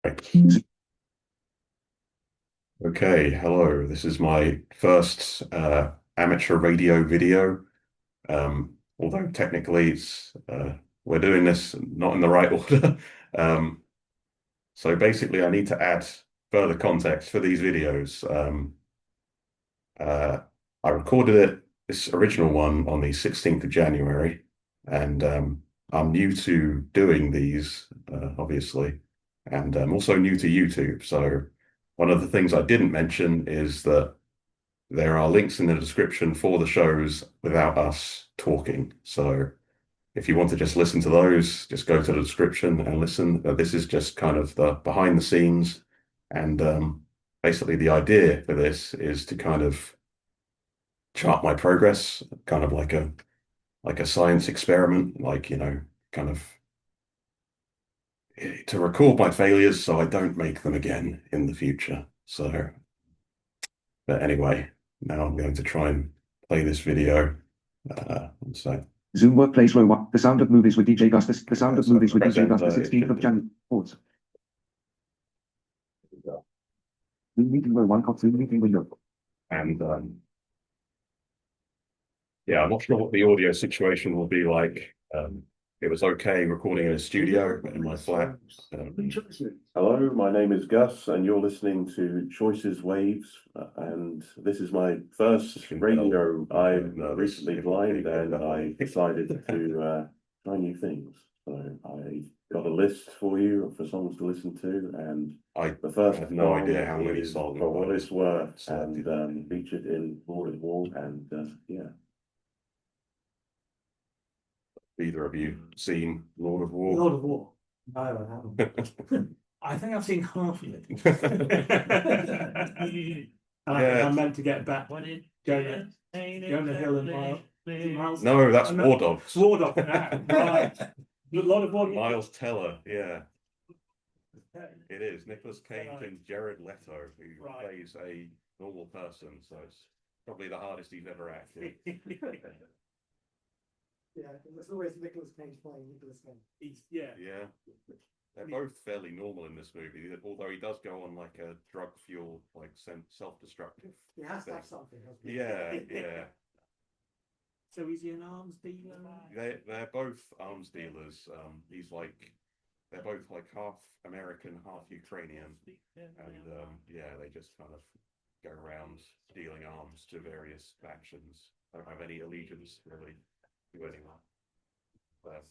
Right. Okay, hello. This is my first amateur radio video. Although technically we're doing this not in the right order. Um, so basically, I need to add further context for these videos. Uh, I recorded this original one on the 16th of January, and I'm new to doing these, obviously, and I'm also new to YouTube. So one of the things I didn't mention is that there are links in the description for the shows without us talking. So if you want to just listen to those, just go to the description and listen. This is just kind of the behind the scenes. And basically, the idea for this is to kind of chart my progress, kind of like a science experiment, kind of to record my failures so I don't make them again in the future. So, but anyway, now I'm going to try and play this video. So Zoom Workplace Row 1. The Sound of Movies with DJ Gus. The Sound of Movies with DJ Gus. The 16th of January. Pause. Zoom meeting row 1. Zoom meeting window. And yeah, I'm not sure what the audio situation will be like. It was okay recording in a studio in my flat. Hello, my name is Gus, and you're listening to Choices Waves, and this is my first radio. I'm recently blind, and I decided to try new things. So I got a list for you for songs to listen to, and the first have no song idea how many is songs For What it It's Worth, and featured in Lord of War, and yeah. Either of you seen Lord of War? Lord of War. No, I haven't. I think I've seen half of it. And I think I'm meant to get back. Jonah Hill and Miles. No, that's War Dogs. War Dogs. Right. A lot of War Dogs. Miles Teller, yeah. It is. Nicolas Cage and Jared Leto, who plays a normal person, so it's probably the hardest he's ever acted. Yeah, there's always Nicolas Cage playing Nicolas Cage. Yeah. They're both fairly normal in this movie, although he does go on like a drug-fueled, like self-destructive. He has to thing. have something. Hasn't he? Yeah. So is he an arms dealer? They're both arms dealers. They're both like half American, half Ukrainian, and yeah, they just kind of go around dealing arms to various factions. Don't have any allegiance really to anyone. But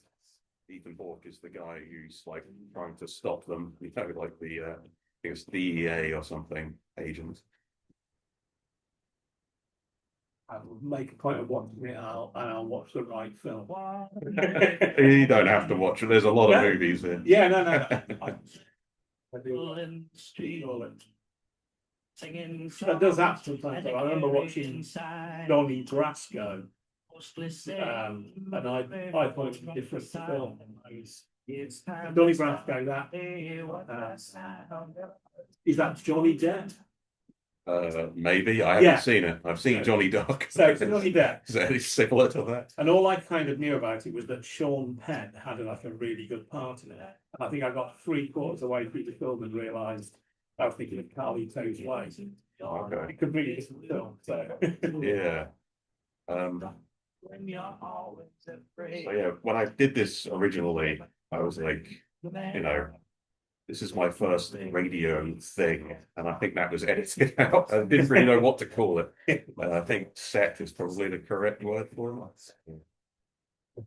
Ethan Hawke is the guy who's like trying to stop them. You know, like the I think it's DEA or something agent. I will make a point of watching it out, and I'll watch the right film. You don't have to watch it. There's a lot of movies in. Yeah, no. I do. That does that sometimes. I remember watching Donnie Brasco, and I thought it was a different film. Donnie Brasco, is that Johnny Depp? Maybe I haven't seen it. I've seen Johnny Dark. So it's Johnny Depp. Is that similar to that? And all I kind of knew about it was that Sean Penn had like a really good part in it. And I think I got 3/4 away through the film and realised I was thinking of Carlito's Way. Okay. It could be a different film. So Yeah. So yeah, when I did this originally, I was like, this is my first radio thing, and I think that was edited out. I didn't really know what to call it. I think set is probably the correct word for it.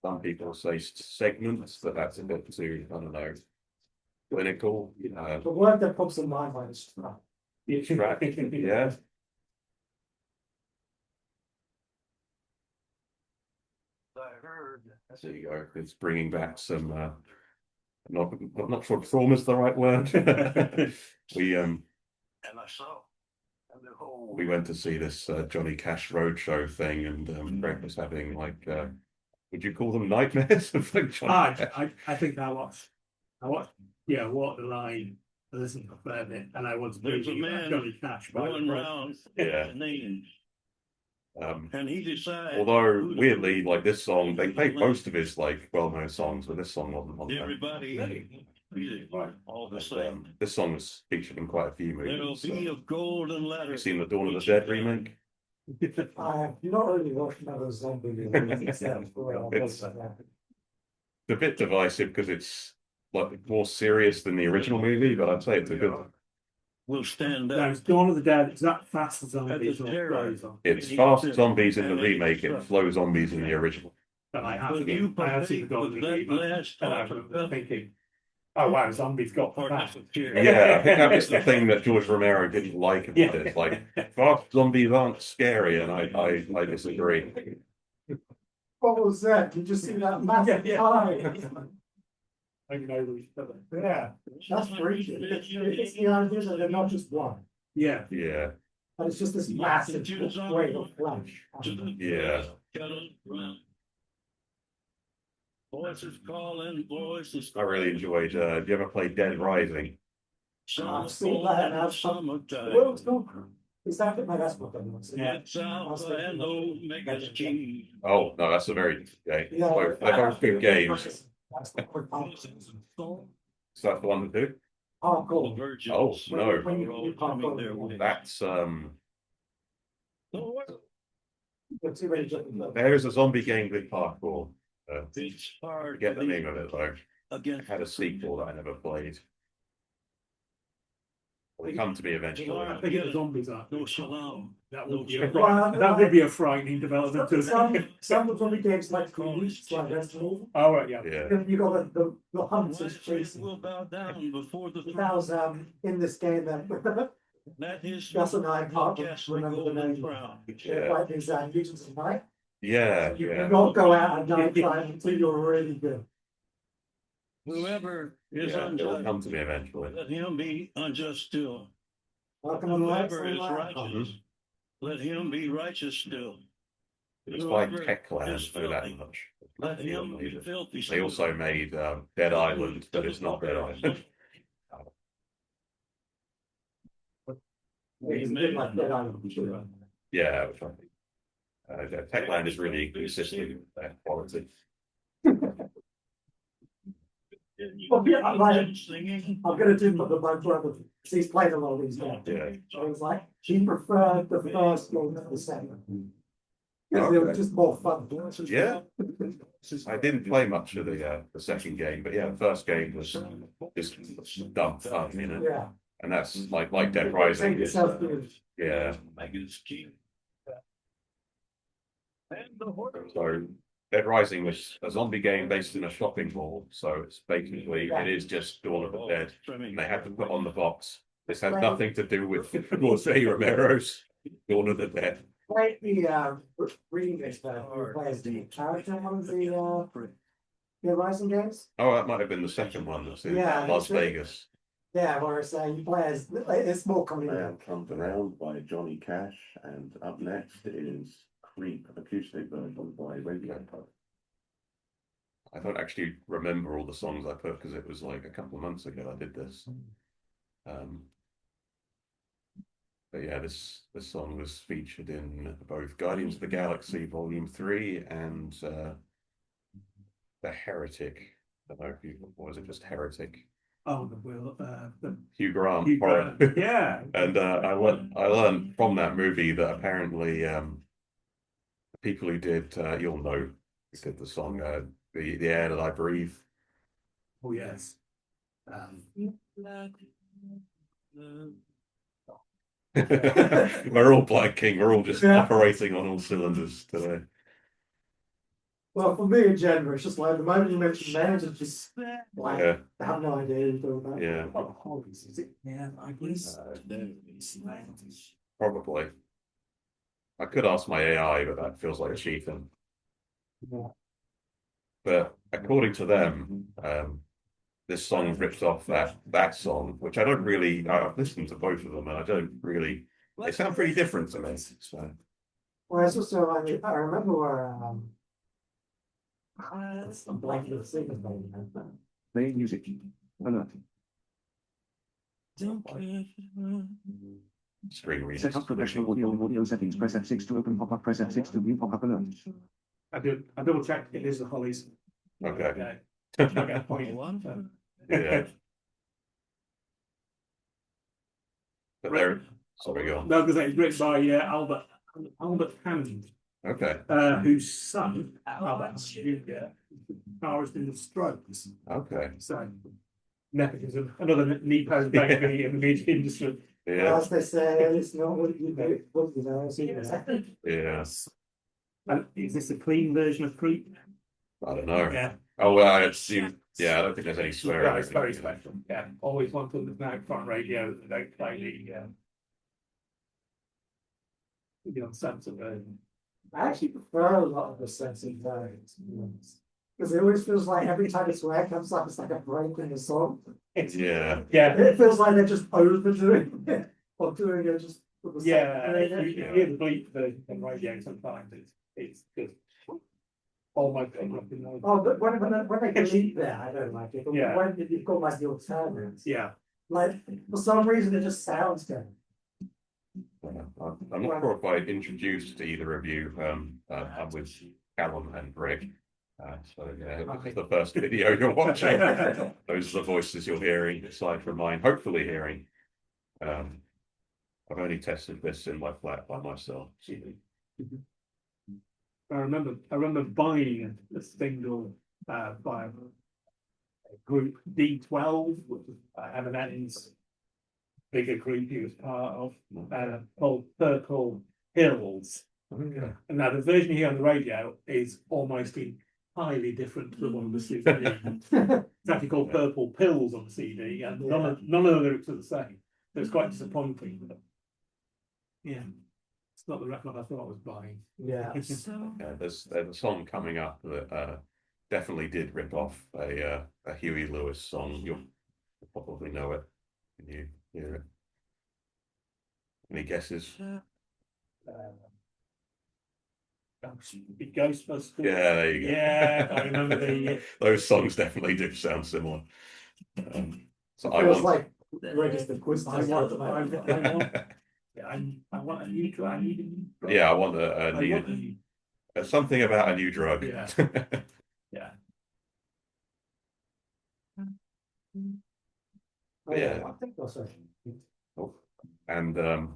Some people say segments, but that's a bit too, I don't know, clinical. The word that pops in my mind is Track, yeah. There you go. It's bringing back some. Not sure trauma is the right word. We went to see this Johnny Cash Roadshow thing, and Greg was having like, would you call them nightmares of like Johnny Cash? I think I watched, Walk the Line, listen to a fair bit, and I was losing Johnny Cash by the around. Yeah. Names. And he decided. Although weirdly, like this song, they played most of his like well-known songs, but this song wasn't on there. Everybody All the And, same. this song was featured in quite a few There'll movies. be a golden ladder. You've seen the Dawn of the Dead remake? I have not really watched another zombie movie. It's a bit divisive because it's like more serious than the original movie, but I'd say it's a good. Will stand No, up. it's Dawn of the Dead. Is that fast as At zombies the or terror. Flow Zombies? It's fast zombies in the remake and slow zombies in the original. But I Will have you seen, I have seen the Dawn of the partake with Dead, that last and I remember thinking, oh wow, zombies got part fast. of the chair? Yeah, I think that was the thing that George Romero didn't like about it. Like, fast zombies aren't scary, and I disagree. What was that? Did you see that massive eye? I know each other. Yeah, that's freaky. It's the idea that they're not just one, Yeah. Yeah, but it's just this massive wave of flash. yeah. Voices calling, voices. I really enjoyed. Do you ever play Dead Rising? I've seen that and I've Summertime. Well, it's not. Is that my that's what I'm saying? It's Alpha and Omega's key. Oh no, that's a very game. Yeah, They're both good games. That's the quick part. Is that the one to do? Oh, cool. Oh no, When you can't go that's You're too ready to there is a zombie game with parkour. It's hard. Forget the name of it though. It Against had a sequel that I never played. Will come to me eventually. I think the zombies are. no shalom. That would be a, Well, that would be a frightening development. some of the games like Greece, like Resident Evil. Oh right, yeah. Yeah. You got the hunters chasing. Will bow down before the That was in this game that That is Gus and I can't cast remember the golden name. crown. Yeah. Like these Legions of Night. Yeah, You yeah. cannot go out at night time until you're really good. Whoever is Yeah, it'll unjust, come to me eventually. let him be unjust still. Welcome on the Whoever is righteous, Mhm. let him be righteous still. It's by Whoever Techland, is know that filthy, much. let him be filthy They still. also made Dead Island, but it's not Dead Island. It's a bit like Dead Island. Yeah, which I think. Techland is really consistent with their quality. Well, yeah, I'm like- Singing. I'm gonna do my brother. He's played a lot of these games. Yeah. I was like, he preferred the first one to the second. Because they were Okay. just more fun. Yeah. I didn't play much of the second game, but yeah, the first game was just dumb fun, you know. Yeah. And that's like Dead Rising. Take Is, yourself to- yeah. Megan's key. And the horse. So Dead Rising was a zombie game based in a shopping mall. So it's basically it is just Dawn of the Dead. And they had to put on the box. This has nothing to do with Jose Romero's Dawn of the Dead. Right, the reading expert who plays the character in one of the Rising games. Oh, that might have been the second one that's in Yeah, Las that's it. Vegas. Yeah, where it's you play as it's more comedy. Man Comes Around by Johnny Cash, and up next is Creep, acoustic version by Radio Pub. I don't actually remember all the songs I put because it was like a couple of months ago I did this. But yeah, this song was featured in both Guardians of the Galaxy Volume 3 and The Heretic. I don't know if you, or was it just Heretic? Oh, the Hugh Grant. Hugh horror. Grant. Yeah. And I learned from that movie that apparently the people who did you'll know who did the song the air that I breathe. Oh yes. We're all blanking. We're all just Yeah. operating on all cylinders today. Well, for me in general, it's just like the moment you mention names, it's just like Yeah, I have no idea who's doing that. yeah, Yeah, I guess. probably. I could ask my AI, but that feels like cheating. Yeah. But according to them, this song rips off that song, which I don't really. I've listened to both of them, and I don't really. They sound pretty different to me. So Well, it's also I remember where I'm blanking the singer's name now. Playing music. Alert. screen readers. Set up professional audio and audio settings. Press F6 to open pop-up. Press F6 to view pop-up alert. I double checked. It is the Hollies. Okay. Okay. One. Yeah. But they're sorry, go on. No, because it's written by Albert Hammond, Okay, whose son Albert Hammond Jr. guitarist in the Strokes. okay, So nepotism, another nepo baby in the music industry. yeah, As they say, it's not what you do, what you know, it's either. yeah. And is this a clean version of Creep? I don't know. Yeah. Oh well, I assume. Yeah, I don't think there's any No, swearing. it's very special. Yeah, always one thing that's now front radio that they don't play the uncensored version. I actually prefer a lot of the censored variants, because it always feels like every time a swear comes up, it's like a break in the song. Yeah, Yeah, It feels like they're just overdoing it, or doing it just for the sake yeah. of doing You it. hear the bleep version on radio sometimes. It's just all my favorite. Oh, but when they delete that, I don't like it. But Yeah. when you've got like the alternates, Yeah. like for some reason it just sounds good. I'm not sure if I introduced either of you. I'm with Callum and Greg. So yeah, this is the first video you're watching. Those are the voices you're hearing, aside from mine. Hopefully hearing. I've only tested this in my flat by myself. I remember buying a single by a group D12, which was Eminem's bigger group he was part of, called Purple Hills. Okay. And now the version you hear on the radio is almost entirely different to the one on the CD. It's actually called Purple Pills on the CD, and none of the lyrics are the same. So it's quite disappointing. But yeah, it's not the record I thought I was buying. Yeah. Yeah, there's a song coming up that definitely did rip off a Huey Lewis song. You'll probably know it. Can you hear it? Any guesses? Ghostbusters. Yeah, there you go. Yeah, I remember the. Those songs definitely do sound similar. So I Feels want. like registered quiz I test. want. I want a new drug. I need a new drug. Yeah, I want I want a new. something about a new drug. Yeah. Yeah. Yeah. I think that's right. And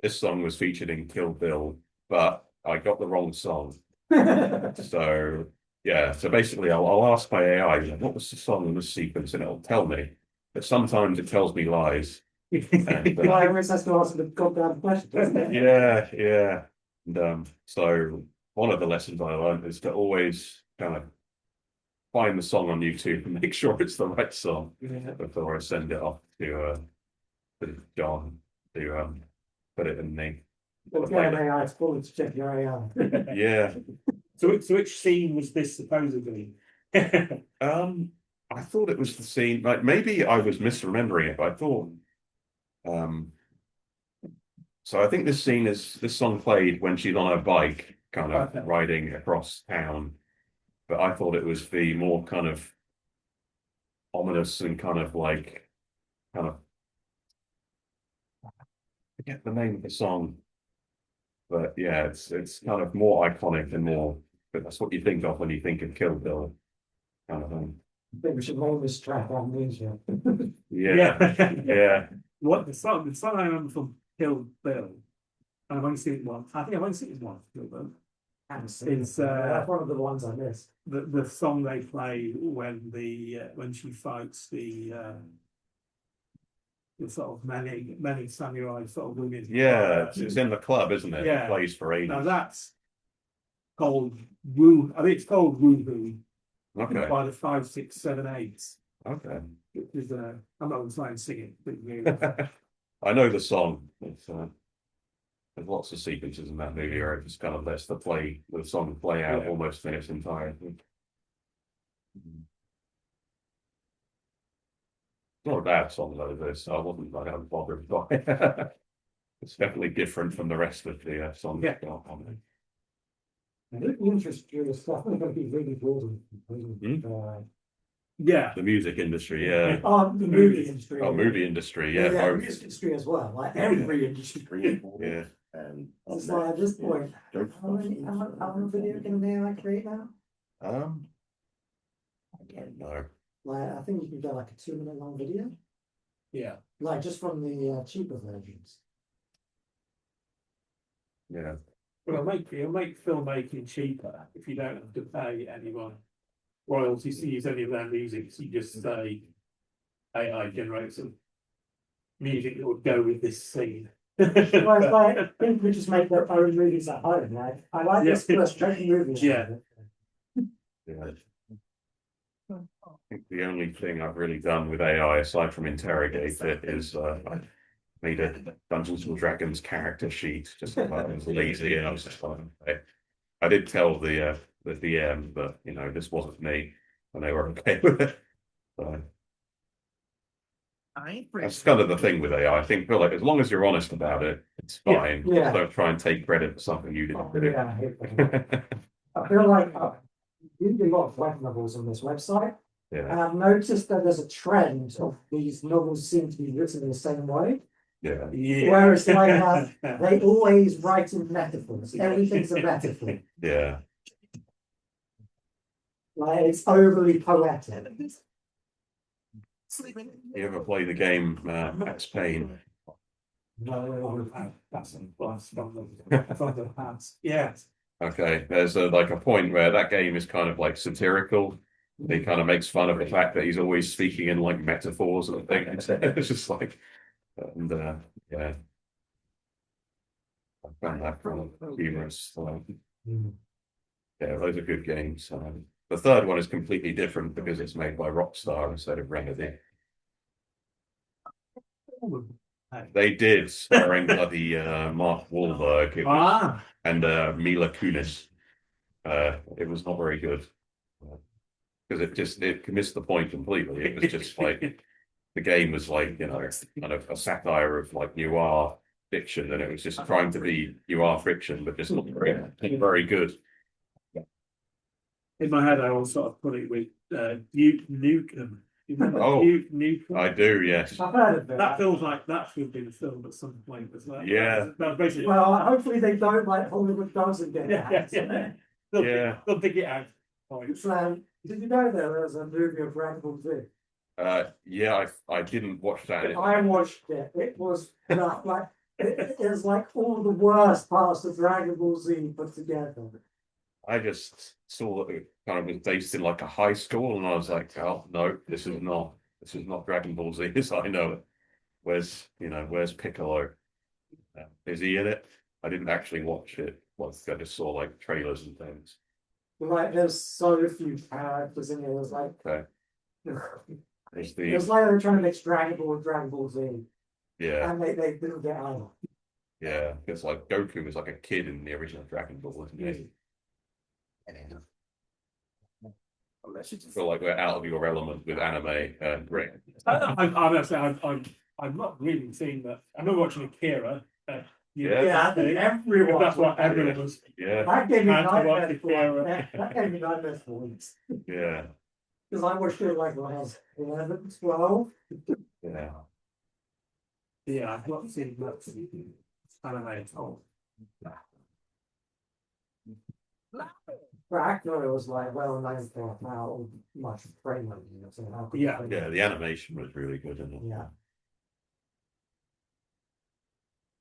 this song was featured in Kill Bill, but I got the wrong song. So yeah, so basically I'll ask my AI, what was the song in the sequence, and it'll tell me. But sometimes it tells me lies. And, I always has to answer the goddamn question, doesn't it? yeah, yeah. And so one of the lessons I learned is to always kind of find the song on YouTube and make sure it's the right song before I send it off to John to put it in the Well, yeah, AI, it's forward to check your AI. yeah. So which scene was this supposedly? I thought it was the scene, like maybe I was misremembering it, but I thought so I think this song played when she's on her bike, kind of riding across town. But I thought it was the more kind of ominous and kind of I forget the name of the song. But yeah, it's kind of more iconic and more, but that's what you think of when you think of Kill Bill kind of thing. I think we should name this track Amnesia. Yeah. Yeah. What the song I remember from Kill Bill, and I've only seen it once. I think I've only seen it once, Kill Bill. It's That's one of the ones I missed. the song they play when she fights the sort of many samurai sort of women. Yeah, it's in the club, isn't it? Yeah. It plays for ages. Now that's called Woo. I think it's called Woohoo Okay. by the 5, 6, 7, 8. Okay. Which is I'm not going to try and sing it. But I know the song. It's, there's lots of sequences in that movie where it just kind of lets the song play out almost in its entirety. It's not a bad song though, this. I wasn't bothered by it. It's definitely different from the rest of the songs. Yeah. I think the interest in this stuff is going to be really broad. yeah. The music industry, yeah. The movie industry. Oh, movie industry, yeah. Yeah, Both. music industry as well. Like every industry. Yeah. And It's like at this point, how many video can an AI create now? I don't know. Like I think you can get like a 2-minute long video. Yeah. like just from the cheaper versions. Yeah. Well, it'll make filmmaking cheaper if you don't have to pay anyone royalties to use any of their music. So you just say AI generates some music that would go with this scene. Well, it's like people just make their own movies at home. Like I like this frustrating movie. Yeah. Yeah. I think the only thing I've really done with AI, aside from interrogate it, is I made a Dungeons and Dragons character sheet just because I was lazy and I was just like, I did tell the DM that this wasn't me, and they were okay with it. So that's kind of the thing with AI. I think feel like as long as you're honest about it, it's fine. Yeah. Don't try and take credit for something you didn't do. Yeah, I hate that. I feel like you do a lot of web novels on this website, and Yeah, I've noticed that there's a trend of these novels seem to be written in the same way. yeah, Yeah. Whereas like they always write in metaphors. Everything's a metaphor. yeah. Like it's overly poetic. You ever play the game Max Payne? No, that's a blast from the past. Yeah. Okay, there's like a point where that game is kind of like satirical. He kind of makes fun of the fact that he's always speaking in like metaphors and things. It's just like, and yeah, I found that kind of humorous. So, yeah, those are good games. The third one is completely different because it's made by Rockstar instead of Remedy. They did, starring bloody Mark Wahlberg and Mila Kunis. It was not very good because it missed the point completely. It was just like the game was like kind of a satire of like noir fiction, and it was just trying to be noir fiction, but just not very good. In my head, I always sort of put it with Duke Nukem. You remember Oh, Duke Nukem? I do, yes. I've heard of That feels like that should be the film at some point as well. Yeah. That's basically. Well, hopefully they don't like Hollywood doesn't get yeah, that. yeah. Yeah. They'll dig it out. It's did you know there was a movie of Dragon Ball Z? Yeah, I didn't watch that. I watched it. It was like it is like all the worst parts of Dragon Ball Z put together. I just saw that it kind of was based in like a high school, and I was like, oh no, this is not Dragon Ball Z as I know it. Where's Piccolo? Is he in it? I didn't actually watch it. I just saw like trailers and things. Like there's so few characters in it. It was like Okay. it was like they were trying to mix Dragon Ball with Dragon Ball Z, Yeah, and they didn't get either. yeah. It's like Goku was like a kid in the original Dragon Ball, wasn't he? I feel like we're out of your element with anime, Rick. I'm not really seeing that. I'm not watching Akira. Yeah, I think everyone. That's what everyone was. Yeah, That gave me And to watch nightmares for Akira. that gave me nightmares for weeks. yeah, Because I watched it like when I was 11, 12. yeah. Yeah, I've not seen much anime at all. But Akira was like well known for how much framework so how good Yeah. framework- Yeah, the animation was really good, and Yeah.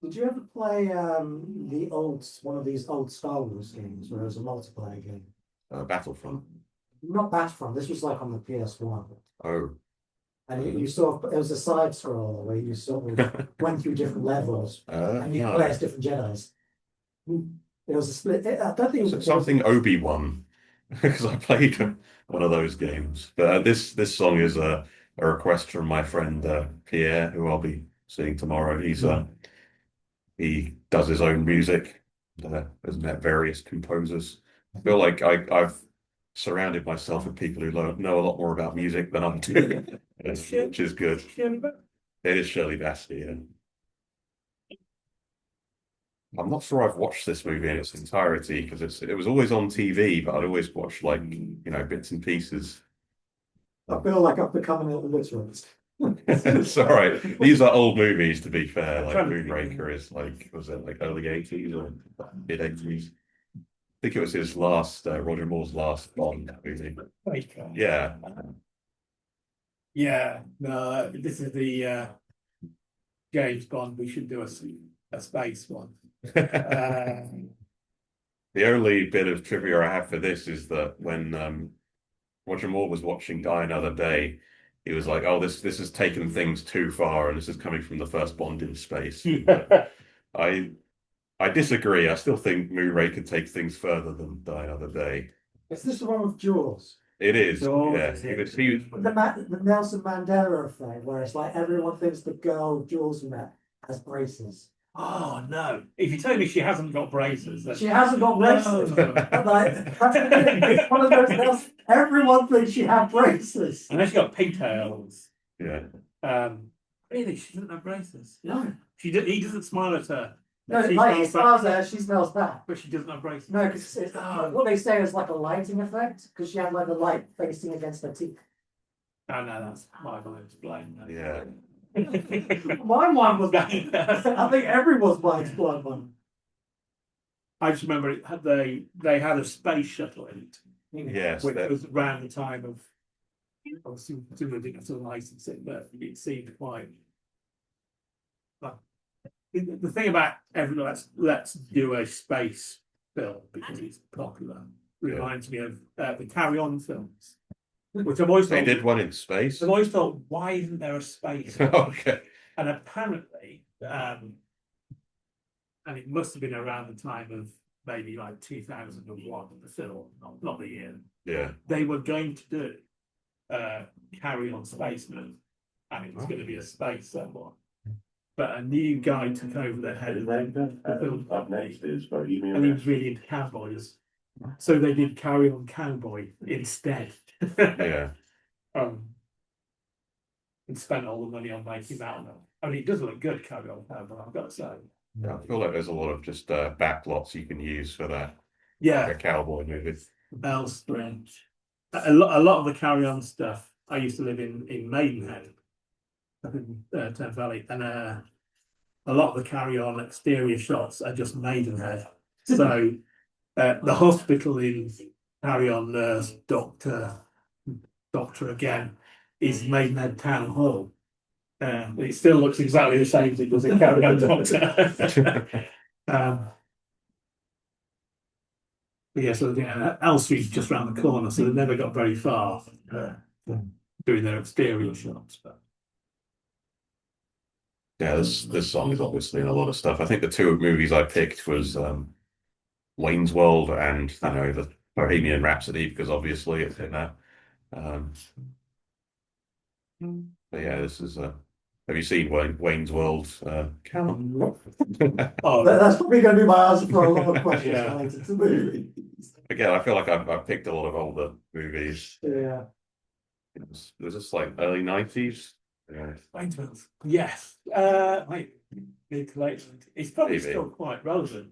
Did you ever play one of these old Star Wars games where it was a multiplayer game? Battlefront. Not Battlefront, this was like on the PS1. Oh, And you sort of, it was a side scroller where you sort of went through different levels and you no. play as different Jedis. It was a split. I don't think it was Something Obi-Wan, because I played one of those games. But this song is a request from my friend Pierre, who I'll be seeing tomorrow. He does his own music, has met various composers. I feel like I've surrounded myself with people who know a lot more about music than I do, which is good. It is Shirley Bassey, and I'm not sure I've watched this movie in its entirety because it was always on TV, but I'd always watch like bits and pieces. I feel like I've become an illiterate. It's all right. These are old movies, to be fair. Like Moonraker is was it like early 80s or mid 80s? I think it was his last Roger Moore's last Bond movie. Yeah. Yeah, no, this is the James Bond, we should do a space one. The only bit of trivia I have for this is that when Roger Moore was watching Die Another Day, he was like, "Oh, this has taken things too far, and this is coming from the first Bond in space." But I disagree. I still think Moonray could take things further than Die Another Day. Is this the one with Jaws? It is, Jaws yeah. is He it. was, he was, The Nelson Mandela effect, where it's like everyone thinks the girl Jaws met has braces. Oh no! If you tell me she hasn't got braces, then She hasn't got braces. No. Like, that's the thing. It's one of those Nelson, everyone thinks she had braces. unless she got pigtails. yeah. Really, she doesn't have braces. No. He doesn't smile at her. No, She like he smiles smiles at her, she smells back. but she doesn't have braces. No, because what they say is like a lighting effect, because she had like the light facing against her teeth. Oh no, that's my mind's blown. Yeah. My mind was I think everyone's mind's blown one. I just remember they had a space shuttle in it, Yes. which was around the time of obviously they didn't have to license it, but it seemed quite. But the thing about everyone, let's do a space film because it's popular. Reminds me of the Carry On films, which I've always They thought. did one in space. I've always thought, why isn't there a space? Okay. And apparently, and it must have been around the time of maybe like 2001, the film, not the year. Yeah. They were going to do Carry On Spaceman, and it was going to be a space one. But a new guy took over the head of the film Up next is Bohemian and he was Rhapsody. really into cowboys. So they did Carry On Cowboy instead. Yeah. And spent all the money on making that. I mean, it does look good, Carry On Cowboy, I've got to say. I feel like there's a lot of just backlots you can use for that. Yeah, Like a cowboy movie. Bellspring. A lot of the Carry On stuff. I used to live in Maidenhead, up in Thames Valley, and a lot of the Carry On exterior shots are just Maidenhead. So the hospital in Carry On, Nurse, Doctor again, is Maidenhead Town Hall. It still looks exactly the same as it does in Carry On Doctor. Yeah, so Elstree just round the corner, so they never got very far doing their exterior shots. But Yeah, this song is obviously in a lot of stuff. I think the two movies I picked was Wayne's World and the Bohemian Rhapsody because obviously it's in that. But yeah, this is have you seen Wayne's World? oh, That's probably going to be my answer for a lot of questions Yeah. related to movies. Again, I feel like I've picked a lot of older movies. Yeah. It was just like early 90s. Yeah. Wayne's yes. Wait, mid to late. It's probably Maybe. still quite relevant.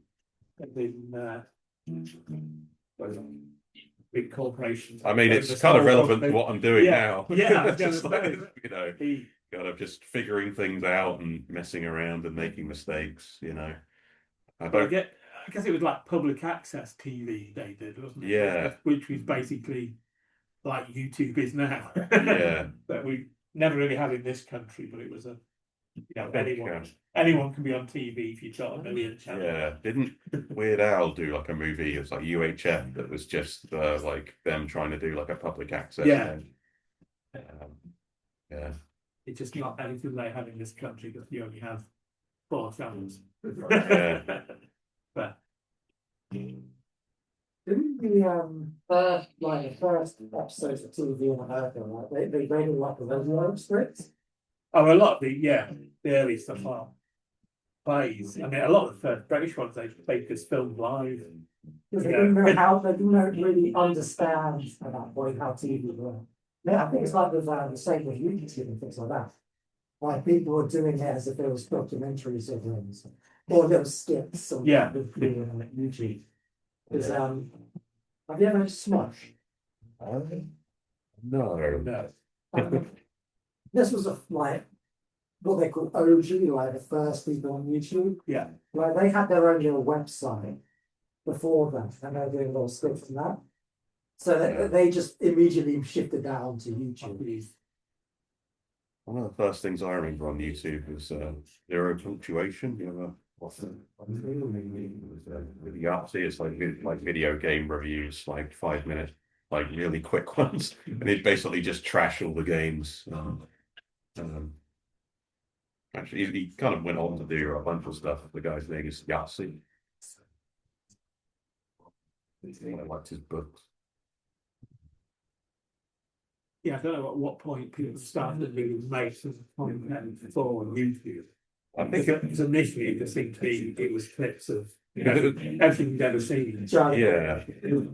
Big corporations. I mean, it's The kind of small relevant to corporations. what I'm doing Yeah. now. Yeah, I was Just gonna like, say. He- kind of just figuring things out and messing around and making mistakes. I But don't. I guess it was like public access TV they did, wasn't it? Yeah. Which was basically like YouTube is now. Yeah. That we never really had in this country, but it was anyone Yeah. anyone can be on TV if you've got a million channels. Yeah, didn't Weird Al do like a movie? It was like UHF that was just like them trying to do like a public access Yeah. thing. Yeah, It's just not anything they have in this country because you only have 4 channels. Yeah. But Didn't the first episodes of TV in America, right? They made it like a radio script. a lot of the early stuff are plays. I mean, a lot of the first British ones they just filmed live. Because they didn't know how, they didn't really understand at that point how TV worked. Yeah, I think it's like with the same with YouTube and things like that. Like people were doing it as if it was documentaries or things, or little skits on Yeah. YouTube. Because have you ever heard of Smush? no, No. This was like what they call OG, like the first people on YouTube. Yeah. Like they had their own little website before that, and they were doing little scripts and that. So they just immediately shifted that onto YouTube. One of the first things I remember on YouTube was zero punctuation. You ever watch it? With Yahtzee, it's like video game reviews, like 5 minute, like really quick ones, and he'd basically just trash all the games. Um, Actually, he kind of went on to do a bunch of stuff. The guy's name is Yahtzee. I liked his books. Yeah, I don't know at what point people started being made as a content for YouTube. I think Because initially it just seemed to be, it was clips of, you know, everything you'd ever seen. yeah,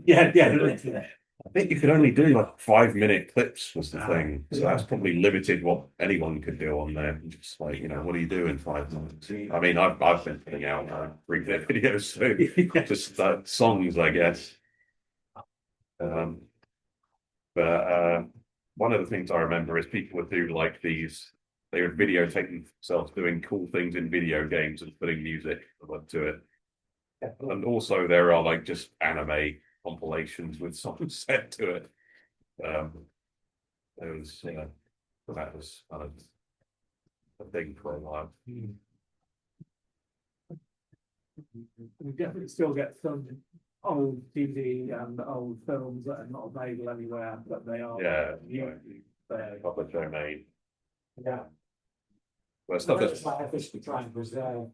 Yeah. I think you could only do like 5 minute clips was the thing. So that's probably limited what anyone could do on there. Just like, what do you do in 5 minutes? I mean, I've been putting out 3 minute videos, so just songs, I guess. Um, but one of the things I remember is people would do like these. They would videotape themselves doing cool things in video games and putting music to it. And also there are like just anime compilations with songs set to it. There was, that was kind of a thing for a while. We definitely still get some old TV and old films that are not available anywhere, but they are. Yeah, They're- public domain. Yeah. Well, stuff It's that's like officially trying to preserve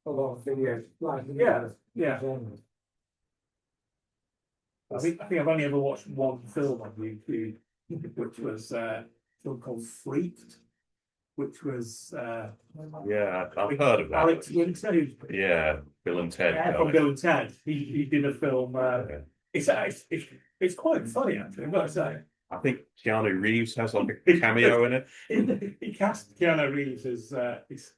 a lot of videos, like. Yeah. I think I've only ever watched one film on YouTube, which was a film called Freaked, which was yeah, I've heard of that. Alex Winter, who's Yeah, Bill and Ted. from Bill and Ted. He did a film. Yeah. It's quite funny actually. I've got to say. I think Keanu Reeves has like a cameo in it. He cast Keanu Reeves as his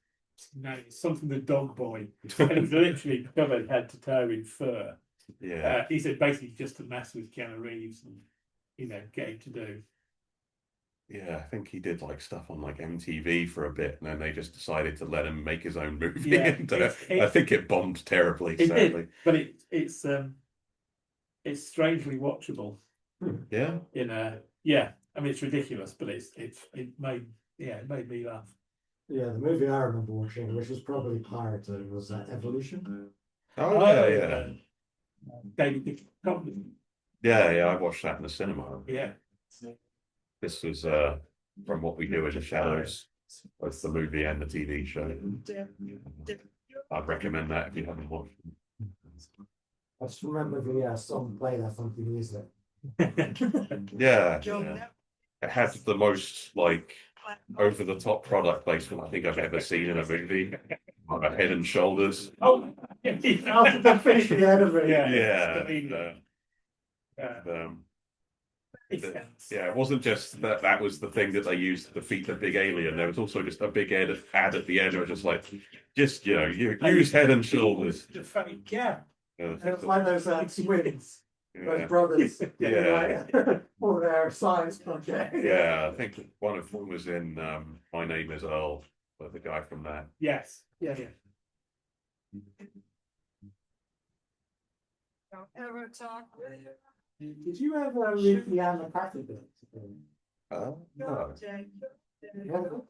name is something the dog boy, and he's literally covered head to toe in fur. Yeah, He said basically just to mess with Keanu Reeves and get him to do. yeah. I think he did like stuff on like MTV for a bit, and then they just decided to let him make his own movie. Yeah, And, I think it bombed terribly, It sadly. did, but it's strangely watchable. Yeah, Yeah. I mean, it's ridiculous, but it made me laugh. Yeah, the movie I remember watching, which was probably pirated, was Evolution. oh yeah. David Duchovny. Yeah. I watched that in the cinema. Yeah. This was From What We Do in the Shadows, both the movie and the TV show. I'd recommend that if you haven't watched it. I just remember the song play that funky music. Yeah. It had the most like over the top product placement I think I've ever seen in a movie. Like Head and Shoulders. Oh, After they finish the end of it. Yeah. Yeah, it wasn't just that was the thing that they used to defeat the big alien. There was also just a big ad at the end. It was just like, you use Head and Shoulders. Yeah. It's like those twins, those Yeah. brothers, Yeah. for their science project. Yeah, I think one of them was in My Name is Earl, but the guy from that. Yes. Yeah. Don't ever talk with Did you ever read the Anna Patrick book? No.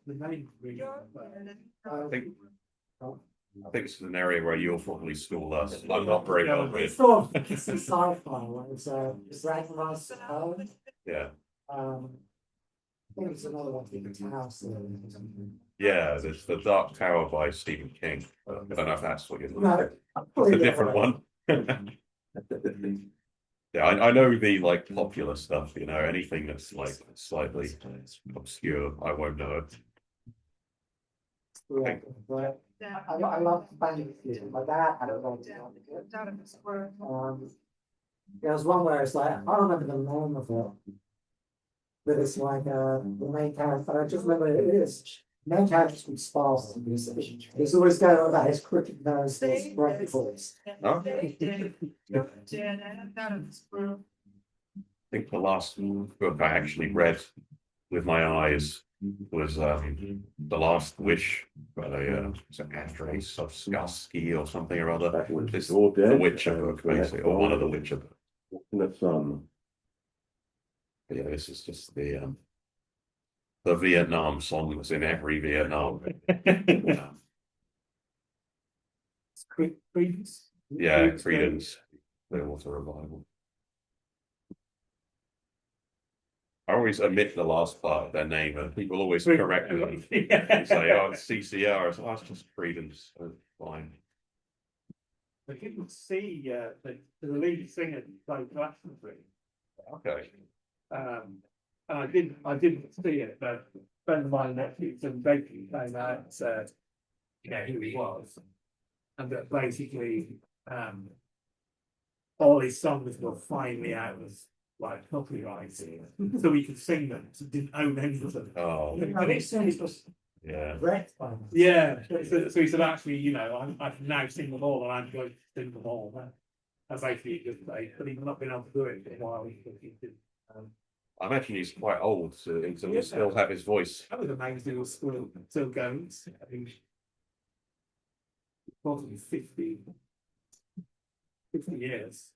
The name really. I think it's an area where you'll probably school us. I'm not very well It's with. sort of it's a sci-fi one. It's Ragnar's Yeah. I think it's another one in the house. Yeah, there's The Dark Tower by Stephen King. I don't know if that's what you're No, It's a different one. Yeah, I know the like popular stuff, anything that's like slightly obscure, I won't know it. Yeah, but I love finding it. My dad had a lot. There was one where it's like, I don't remember the name of it. But it's like the main character, I just remember it is. Main character's called Sparse. He's always going on about his cricket nose, his bright voice. Oh? I think the last book I actually read with my eyes was The Last Wish by Andrzej Sapkowski or something or other. This the Witcher book, basically, or one of the Witcher books. Let's But yeah, this is just the the Vietnam song that's in every Vietnam. Credence. Yeah, Creedence, Clearwater Revival. I always omit the last part of their name, and people always correct me and say, "Oh, it's CCR." So that's just Creedence. So fine. I didn't see the lead singer play Glastonbury. Okay. And I didn't see it, but a friend of mine Netflix and basically came out and said, who he was, and that basically all his songs were finally out as like copyrighted, so he could sing them. So didn't own any of them. Oh, I think it's just yeah. wrecked by now. Yeah, so he said actually, I've now seen them all, and I'm going to sing them all. That's basically a good day, but he's not been able to do it for a while. I imagine he's quite old to still have his voice. That was amazing. It was still going. I think probably 50 years.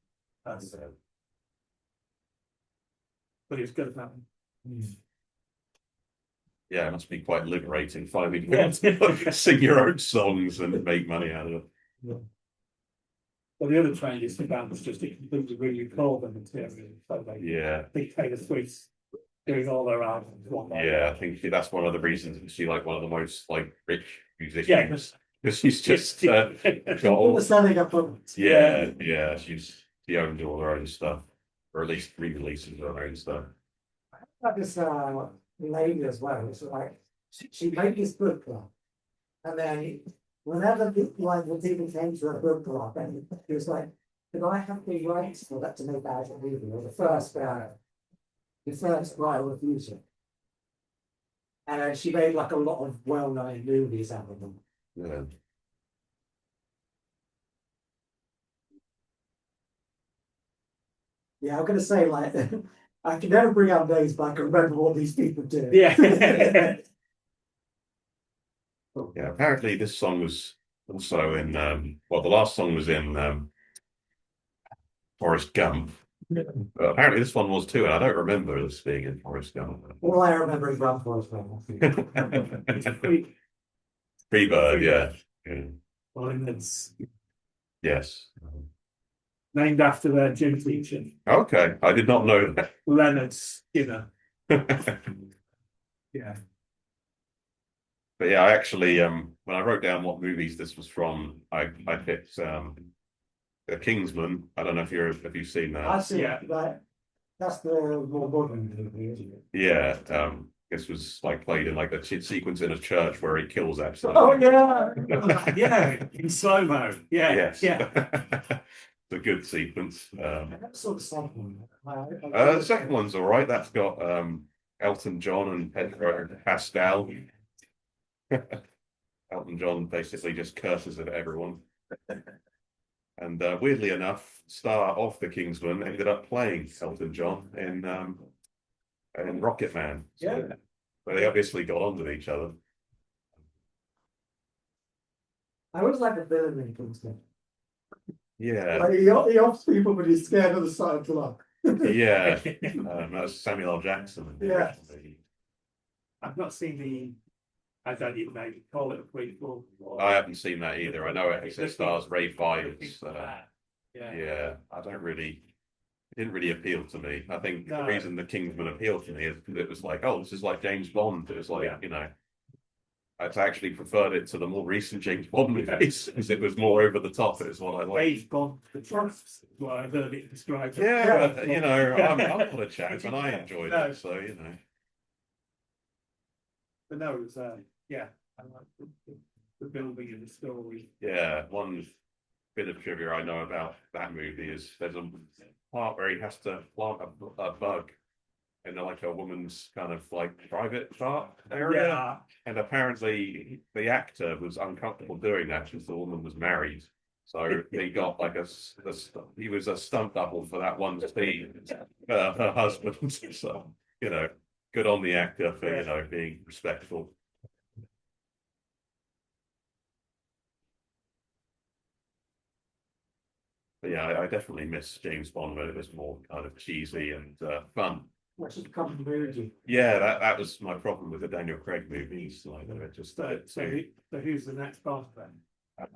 That's, but it was good fun. Yeah, it must be quite liberating finally being Yeah. able to sing your own songs and make money out of it. Well, the other trend is the band was just completely really cold and material. So Yeah. they Taylor Swift doing all their albums. Yeah, I think that's one of the reasons she's like one of the most like rich musicians. Yeah, Because she's just got All all, the selling up of yeah, she owns all her own stuff, or at least re-releases her own stuff. like this lady as well. It's like she made this book club, and then whenever the people came to her book club, and he was like, "Could I have the rights for that to make that a movie?" Or the first writer of music, and she made like a lot of well-known movies out of them. Yeah. Yeah, I'm gonna say like I can never bring up names, but I can remember what these people do. Yeah. Yeah, apparently this song was also in well, the last song was in Forrest Gump. But apparently this one was too, and I don't remember this being in Forrest Gump. All I remember is Run Forest Run. Freebird, yeah. Yeah. Well, and it's Yes. named after their gym teacher, Okay, I did not know that. Leonard Skinner. Yeah. But yeah, I actually when I wrote down what movies this was from, I picked The Kingsman. I don't know if you've seen that. I see. Yeah. Like that's the more modern movie, isn't it? Yeah, this was like played in like a sequence in a church where he kills actually. Oh yeah. Yeah, in slow mo. Yeah. Yes. Yeah. It's a good sequence. That's sort of something. The second one's all right. That's got Elton John and Pedro Pascal. Elton John basically just curses at everyone. And weirdly enough, star of The Kingsman ended up playing Elton John in Rocket Man. So, Yeah. but they obviously got on with each other. I always like the villain in Kingsman. Yeah, Like he offs people, but he's scared of the sight of blood. yeah. That was Samuel L. Jackson. Yeah. I've not seen I don't even know you call it a prequel. I haven't seen that either. I know it stars Ray Fiennes. Yeah. Yeah, it didn't really appeal to me. I think the No. reason The Kingsman appealed to me is because it was like, oh, this is like James Bond. It was like, Yeah. I actually preferred it to the more recent James Bond movies because it was more over the top. It was what I liked. Wave Bond, the trust, is what I heard it described. Yeah, but, I'm not a chap and I enjoyed No. it. So, But no, it was yeah, I like the building and the story. yeah, one bit of trivia I know about that movie is there's a part where he has to plant a bug in like a woman's kind of like private part area. Yeah. And apparently the actor was uncomfortable doing that because the woman was married. So he got like he was a stunt double for that one scene, her husband. So, good on the actor for, being respectful. But yeah, I definitely miss James Bond when it was more kind of cheesy and fun. Which has become moody. Yeah, that was my problem with the Daniel Craig movies. Like, they're just So who's the next Bond then?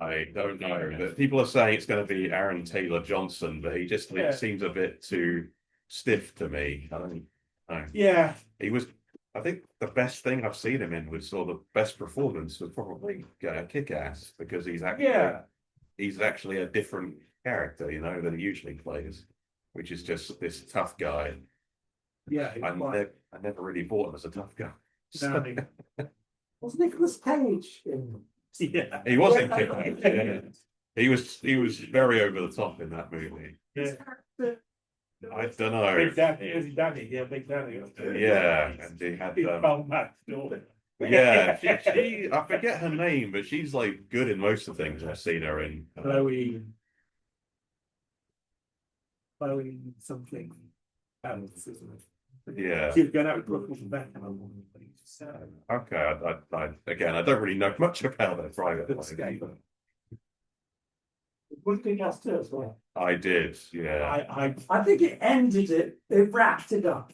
I don't know, but people are saying it's going to be Aaron Taylor Johnson, but he just Yeah. seems a bit too stiff to me. I don't know. Yeah, He was, I think the best thing I've seen him in was, or the best performance was probably Kick-Ass, because he's actually a different character, you know, than he usually plays, which is just this tough guy. yeah. I never really bought him as a tough guy. No. Was Nicolas Cage in? Yeah. He was in Kick-Ass. Yeah. He was very over the top in that movie. Yeah. I don't know. Big Daddy, is he Daddy? Yeah, Big Daddy. Yeah, and he had He's Bond Max, yeah, I forget her name, but she's like good in most of the things I've seen her in. Chloe something else, isn't it? Yeah. She was going out with Brooklyn Beckham. Okay. Again, I don't really know much about their private Good life. skate. Was Kick-Ass 2 as well? I did. Yeah. I think it ended it. It wrapped it up.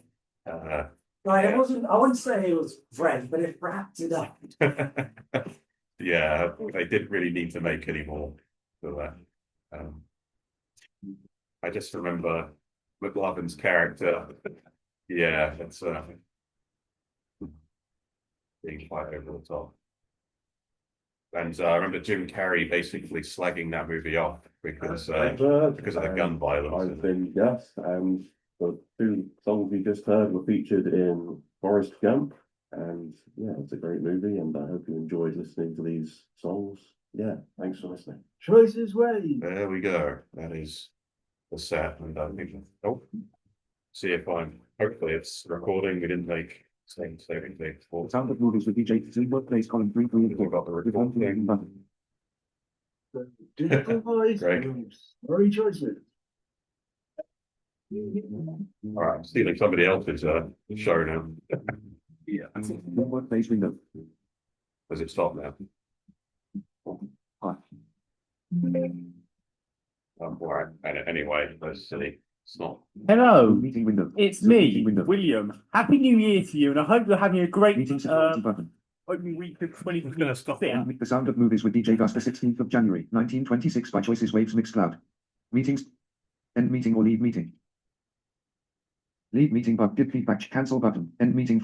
Like it wasn't. I wouldn't say it was great, but it wrapped it up. Yeah, they didn't really need to make any more for that. I just remember McLovin's character. Yeah, it's being quite over the top. And I remember Jim Carrey basically slagging that movie off because of the gun violence. I've been Gus, and the two songs we just heard were featured in Forrest Gump, and yeah, it's a great movie, and I hope you enjoyed listening to these songs. Yeah, thanks for listening. Choices Wave. There we go. That is the set, and I think see if hopefully it's recording. We didn't make saving things. The Sound of Movies with DJ Zumba plays column 3 for We've got the recording. Digital voice. Greg. Surrey Choices. All right, I'm stealing somebody else's show now. Yeah. Zumba plays window. Does it stop now? Hi. All right. Anyway, that's silly. It's not. Hello, Meeting window. it's Zoom meeting me, window. William. Happy New Year to you, and I hope you're having a great Meeting security button. opening week of It's going to 2020. stop Yeah. that. The Sound of Movies with DJ Gus, the 16th of January, 1926 by Choices Waves Mixcloud. Meetings. End meeting or leave meeting. Leave meeting but give feedback. Cancel button. End meeting.